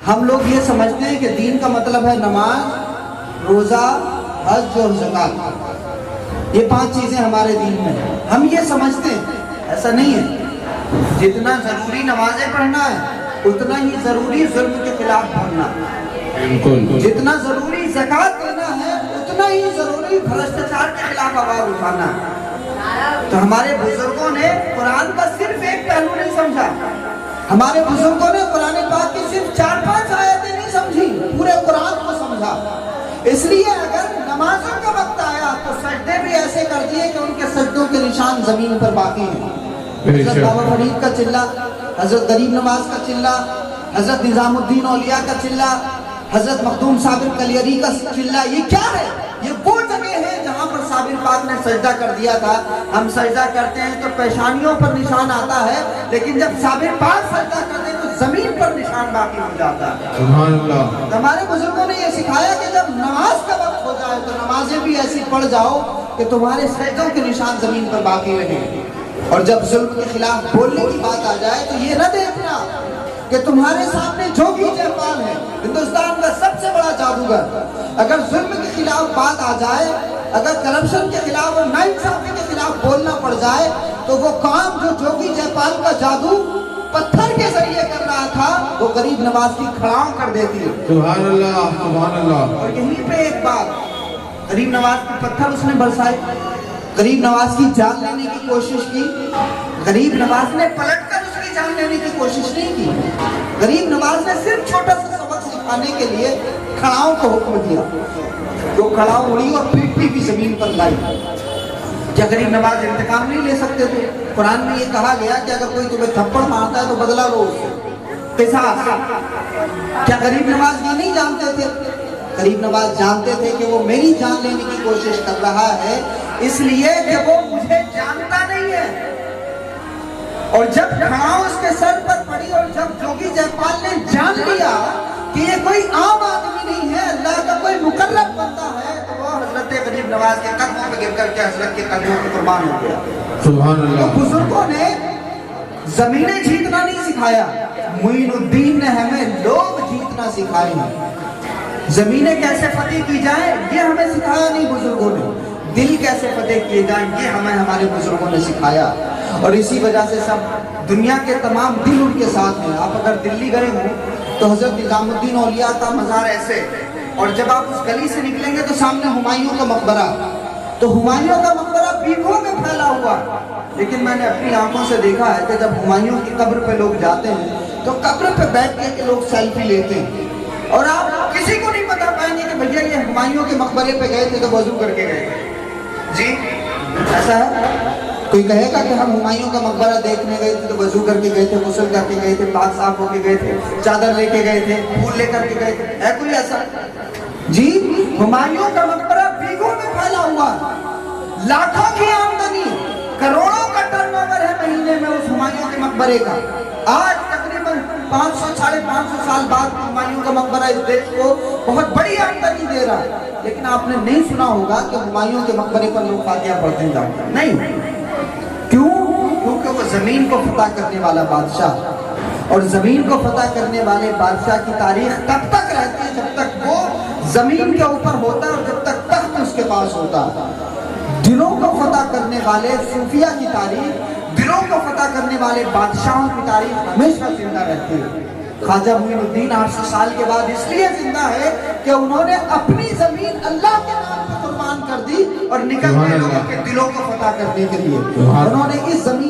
ہم لوگ یہ سمجھتے ہیں کہ دین کا مطلب ہے نماز، روزہ، حج اور زکوٰۃ، یہ 5 چیزیں ہمارے دین میں ہیں۔ ہم یہ سمجھتے ہیں، ایسا نہیں ہے۔ جتنا ضروری نمازیں پڑھنا ہے اتنا ہی ضروری ظلم کے خلاف بھاگنا، جتنا ضروری زکوٰۃ دینا ہے اتنا ہی ضروری بھرشٹاچار کے خلاف آواز اٹھانا۔ تو ہمارے بزرگوں نے قرآن کا صرف ایک پہلو نہیں سمجھا، ہمارے بزرگوں نے قرآن پاک کی صرف 4-5 آیتیں نہیں سمجھی، پورے قرآن کو سمجھا۔ اس لیے اگر نمازوں کا وقت آیا تو سجدے بھی ایسے کر دیے کہ ان کے سجدوں کے نشان زمین پر باقی ہیں۔ حضرت بابا فرید کا چلہ، حضرت غریب نواز کا چلہ، حضرت نظام الدین اولیاء کا چلہ، حضرت مخدوم صابر کلیری کا چلہ، یہ کیا ہے؟ یہ وہ جگہ ہے جہاں پر صابر پاک نے سجدہ کر دیا تھا۔ ہم سجدہ کرتے ہیں تو پیشانیوں پر نشان آتا ہے، لیکن جب صابر پاک سجدہ کرتے ہیں تو زمین پر نشان باقی ہو جاتا ہے۔ سبحان اللہ۔ ہمارے بزرگوں نے یہ سکھایا کہ جب نماز کا وقت ہو جائے تو نمازیں بھی ایسی پڑھ جاؤ کہ تمہارے سجدوں کے نشان زمین پر باقی رہیں، اور جب ظلم کے خلاف بولنے کی بات آ جائے تو یہ نہ دیکھنا کہ تمہارے سامنے جوگی جیپال ہے، ہندوستان کا سب سے بڑا جادوگر۔ اگر ظلم کے خلاف بات آ جائے، اگر کرپشن کے خلاف اور ناانصافی کے خلاف بولنا پڑ جائے تو وہ کام جو جوگی جیپال کا جادو پتھر کے ذریعے کر رہا تھا وہ غریب نواز کی کھڑاؤں کر دیتی ہے۔ سبحان اللہ، سبحان اللہ۔ اور یہیں پہ ایک بات، غریب نواز کے پتھر اس نے برسائے، غریب نواز کی جان لینے کی کوشش کی، غریب نواز نے پلٹ کر اس کی جان لینے کی کوشش نہیں کی۔ غریب نواز نے صرف چھوٹا سا سبق سکھانے کے لیے کھڑاؤں کو حکم دیا، جو کھڑاؤں اڑی اور پیٹی بھی زمین پر لائی۔ کیا غریب نواز انتقام نہیں لے سکتے تھے؟ قرآن میں یہ کہا گیا کہ اگر کوئی تمہیں تھپڑ مارتا ہے تو بدلہ لو اس سے، قصاص۔ کیا غریب نواز یہ نہیں جانتے تھے؟ غریب نواز جانتے تھے کہ وہ میری جان لینے کی کوشش کر رہا ہے اس لیے کہ وہ مجھے جانتا نہیں ہے۔ اور جب کھڑاؤں اس کے سر پر پڑی اور جب جوگی جیپال نے جان لیا کہ یہ کوئی عام آدمی نہیں ہے، اللہ کا کوئی مقرب بندہ ہے، تو وہ حضرت غریب نواز کے قدموں پہ گر کر کے حضرت کے قدموں پہ قربان ہو گیا۔ سبحان اللہ۔ بزرگوں نے زمینیں جیتنا نہیں سکھایا، معین الدین نے ہمیں لوگ جیتنا سکھائے ہیں۔ زمینیں کیسے فتح کی جائیں یہ ہمیں سکھایا نہیں بزرگوں نے، دل کیسے فتح کیے جائیں یہ ہمیں ہمارے بزرگوں نے سکھایا۔ اور اسی وجہ سے سب دنیا کے تمام دل ان کے ساتھ ہیں۔ آپ اگر دلی گئے ہوں تو حضرت نظام الدین اولیاء کا مزار ایسے، اور جب آپ اس گلی سے نکلیں گے تو سامنے ہمایوں کا مقبرہ، تو ہمایوں کا مقبرہ بیگھوں میں پھیلا ہوا، لیکن میں نے اپنی آنکھوں سے دیکھا ہے کہ جب ہمایوں کی قبر پہ لوگ جاتے ہیں تو قبر پہ بیٹھ کے لوگ سیلفی لیتے ہیں، اور آپ کسی کو نہیں بتا پائیں گے کہ بھیا یہ ہمایوں کے مقبرے پہ گئے تھے تو وضو کر کے گئے تھے۔ جی ایسا ہے؟ کوئی کہے گا کہ ہم ہمایوں کا مقبرہ دیکھنے گئے تھے تو وضو کر کے گئے تھے، غسل کر کے گئے تھے، پاک صاف ہو کے گئے تھے، چادر لے کے گئے تھے، پھول لے کر کے گئے تھے؟ ہے کوئی ایسا؟ جی ہمایوں کا مقبرہ بیگھوں میں پھیلا ہوا، لاکھوں کی آمدنی، کروڑوں کا ٹرن اوور ہے مہینے میں اس ہمایوں کے مقبرے کا۔ آج تقریباً 500-550 سال بعد ہمایوں کا مقبرہ اس دیش کو بہت بڑی آمدنی دے رہا ہے، لیکن آپ نے نہیں سنا ہوگا کہ ہمایوں کے مقبرے پر لوگ فاتحہ پڑھتے جاؤ، نہیں۔ کیوں؟ کیونکہ وہ زمین کو فتح کرنے والا بادشاہ، اور زمین کو فتح کرنے والے بادشاہ کی تاریخ تب تک رہتی ہے جب تک وہ زمین کے اوپر ہوتا ہے اور جب تک تخت اس کے پاس ہوتا ہے۔ دلوں کو فتح کرنے والے صوفیہ کی تاریخ، دلوں کو فتح کرنے والے بادشاہوں کی تاریخ ہمیشہ زندہ رہتی ہے۔ خواجہ معین الدین 800 سال کے بعد اس لیے زندہ ہے کہ انہوں نے اپنی زمین اللہ کے نام پہ قربان کر دی اور نکل گئے لوگوں کے دلوں کو فتح کرنے کے لیے۔ انہوں نے اس زمین